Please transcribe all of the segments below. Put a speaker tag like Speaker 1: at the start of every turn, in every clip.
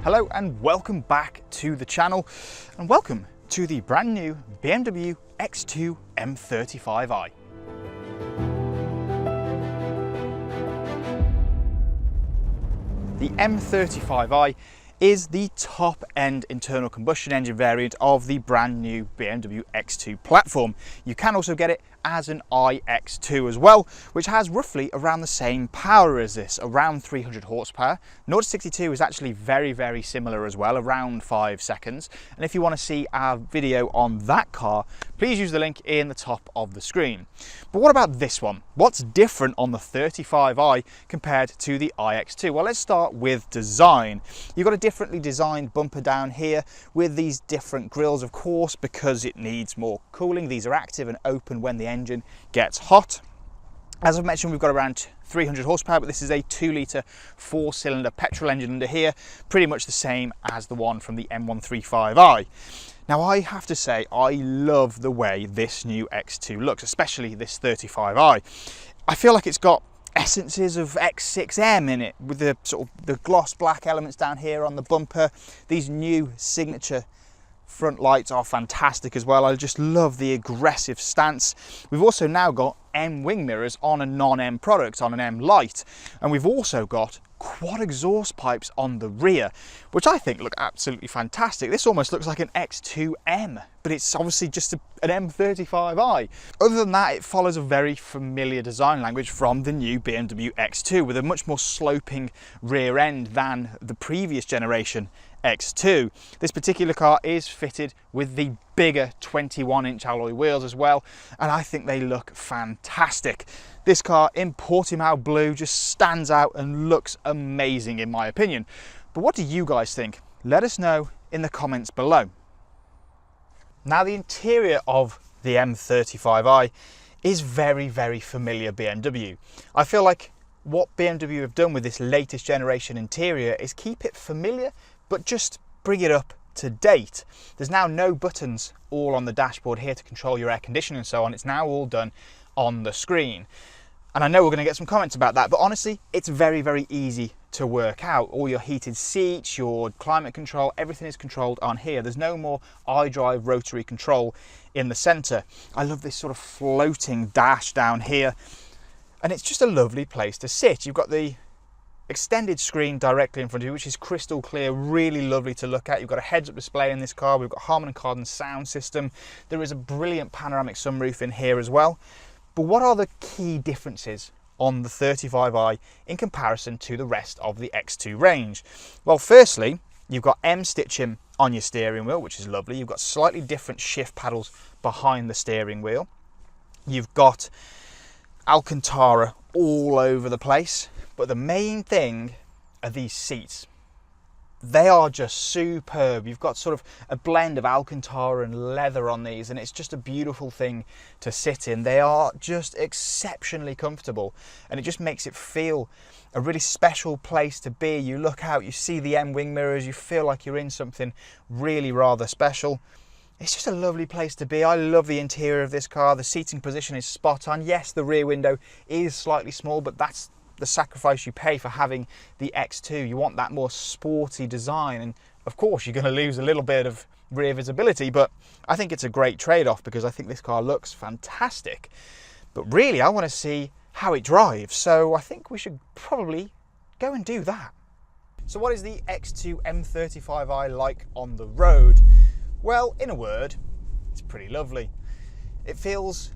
Speaker 1: Hello and welcome back to the channel, and welcome to the brand new BMW X2 M35i. The M35i is the top-end internal combustion engine variant of the brand new BMW X2 platform. You can also get it as an iX2 as well, which has roughly around the same power as this, around 300 horsepower. 0 to 62 is actually very similar as well, around 5 seconds. And if you want to see our video on that car, please use the link in the top of the screen. But what about this one? What's different on the 35i compared to the iX2? Well, let's start with design. You've got a differently designed bumper down here with these different grills, of course, because it needs more cooling. These are active and open when the engine gets hot. As I've mentioned, we've got around 300 horsepower, but this is a 2-litre 4-cylinder petrol engine under here, pretty much the same as the one from the M135i. Now, I have to say, I love the way this new X2 looks, especially this 35i. I feel like it's got essences of X6M in it, with the sort of the gloss black elements down here on the bumper. These new signature front lights are fantastic as well. I just love the aggressive stance. We've also now got M wing mirrors on a non-M product, on an M Lite, and we've also got quad exhaust pipes on the rear, which I think look absolutely fantastic. This almost looks like an X2M, but it's obviously just an M35i. Other than that, it follows a very familiar design language from the new BMW X2, with a much more sloping rear end than the previous generation X2. This particular car is fitted with the bigger 21-inch alloy wheels as well, and I think they look fantastic. This car in Portimao blue just stands out and looks amazing in my opinion. But what do you guys think? Let us know in the comments below. Now, the interior of the M35i is very familiar BMW. I feel like what BMW have done with this latest generation interior is keep it familiar, but just bring it up to date. There's now no buttons all on the dashboard here to control your air conditioning and so on. It's now all done on the screen. And I know we're going to get some comments about that, but honestly, it's very easy to work out. All your heated seats, your climate control, everything is controlled on here. There's no more iDrive rotary control in the center. I love this sort of floating dash down here, and it's just a lovely place to sit. You've got the extended screen directly in front of you, which is crystal clear, really lovely to look at. You've got a heads-up display in this car. We've got Harman Kardon sound system. There is a brilliant panoramic sunroof in here as well. But what are the key differences on the 35i in comparison to the rest of the X2 range? Well, firstly, you've got M stitching on your steering wheel, which is lovely. You've got slightly different shift paddles behind the steering wheel. You've got Alcantara all over the place. But the main thing are these seats. They are just superb. You've got sort of a blend of Alcantara and leather on these, and it's just a beautiful thing to sit in. They are just exceptionally comfortable, and it just makes it feel a really special place to be. You look out, you see the M wing mirrors, you feel like you're in something really rather special. It's just a lovely place to be. I love the interior of this car. The seating position is spot on. Yes, the rear window is slightly small, but that's the sacrifice you pay for having the X2. You want that more sporty design, and of course you're going to lose a little bit of rear visibility, but I think it's a great trade-off because I think this car looks fantastic. But really, I want to see how it drives, so I think we should probably go and do that. So what is the X2 M35i like on the road? Well, in a word, it's pretty lovely. It feels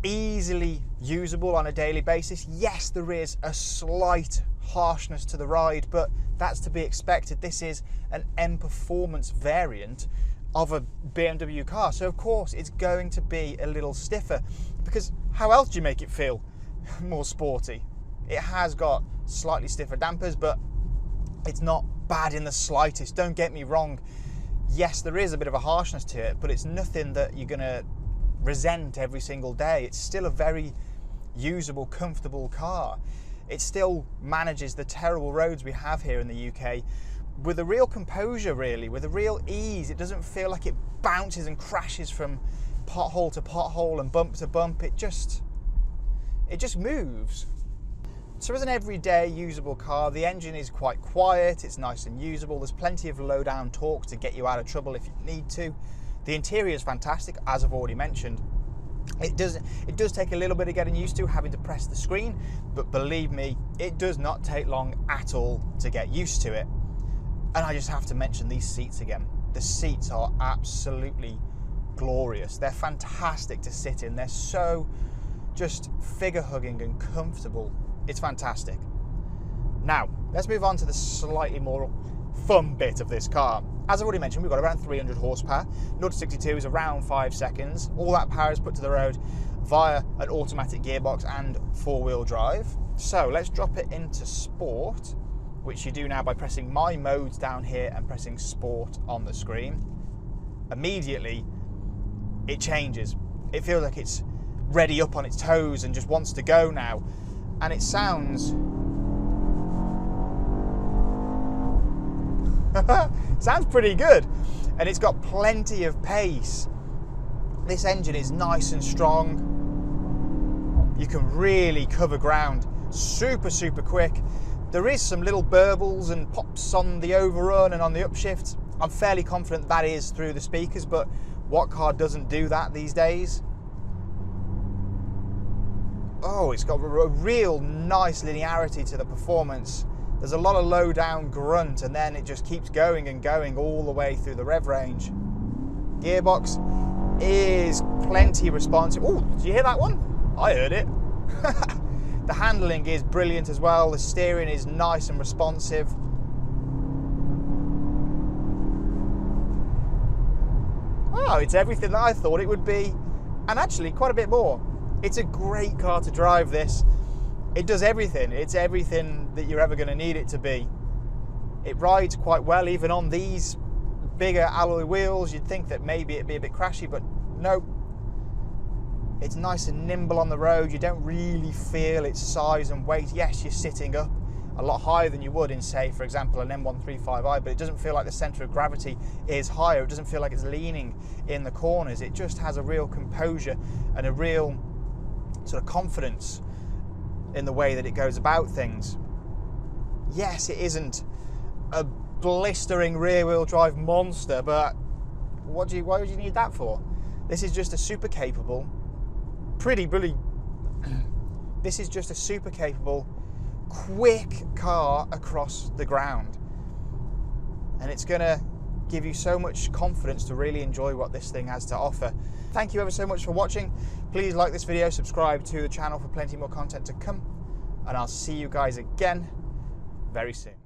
Speaker 1: easily usable on a daily basis. Yes, there is a slight harshness to the ride, but that's to be expected. This is an M Performance variant of a BMW car, so of course it's going to be a little stiffer, because how else do you make it feel more sporty? It has got slightly stiffer dampers, but it's not bad in the slightest. Don't get me wrong. Yes, there is a bit of a harshness to it, but it's nothing that you're gonna resent every single day. It's still a very usable, comfortable car. It still manages the terrible roads we have here in the UK with a real composure, really, with a real ease. It doesn't feel like it bounces and crashes from pothole to pothole and bump to bump. It just moves. So as an everyday usable car, the engine is quite quiet, it's nice and usable, there's plenty of low down torque to get you out of trouble if you need to. The interior is fantastic, as I've already mentioned. It does take a little bit of getting used to, having to press the screen, but believe me, it does not take long at all to get used to it. And I just have to mention these seats again. The seats are absolutely glorious. They're fantastic to sit in. They're so just figure hugging and comfortable. It's fantastic. Now, let's move on to the slightly more fun bit of this car. As I've already mentioned, we've got around 300 horsepower. 0 to 62 is around 5 seconds. All that power is put to the road via an automatic gearbox and four-wheel drive. So let's drop it into sport, which you do now by pressing my modes down here and pressing sport on the screen. Immediately, it changes. It feels like it's ready up on its toes and just wants to go now. And it sounds pretty good, and it's got plenty of pace. This engine is nice and strong. You can really cover ground super quick. There is some little burbles and pops on the overrun and on the upshift. I'm fairly confident that is through the speakers, but what car doesn't do that these days? Oh, it's got a real nice linearity to the performance. There's a lot of low down grunt, and then it just keeps going and going all the way through the rev range. Gearbox is plenty responsive. Oh, did you hear that one? I heard it. The handling is brilliant as well. The steering is nice and responsive. Oh, it's everything that I thought it would be, and actually quite a bit more. It's a great car to drive, this. It does everything. It's everything that you're ever going to need it to be. It rides quite well even on these bigger alloy wheels. You'd think that maybe it'd be a bit crashy, but no. It's nice and nimble on the road. You don't really feel its size and weight. Yes, you're sitting up a lot higher than you would in, say, for example, an M135i, but it doesn't feel like the center of gravity is higher. It doesn't feel like it's leaning in the corners. It just has a real composure and a real sort of confidence in the way that it goes about things. Yes, it isn't a blistering rear-wheel drive monster, but why would you need that for? This is just a super capable, this is just a super capable, quick car across the ground. And it's gonna give you so much confidence to really enjoy what this thing has to offer. Thank you ever so much for watching. Please like this video, subscribe to the channel for plenty more content to come, and I'll see you guys again very soon.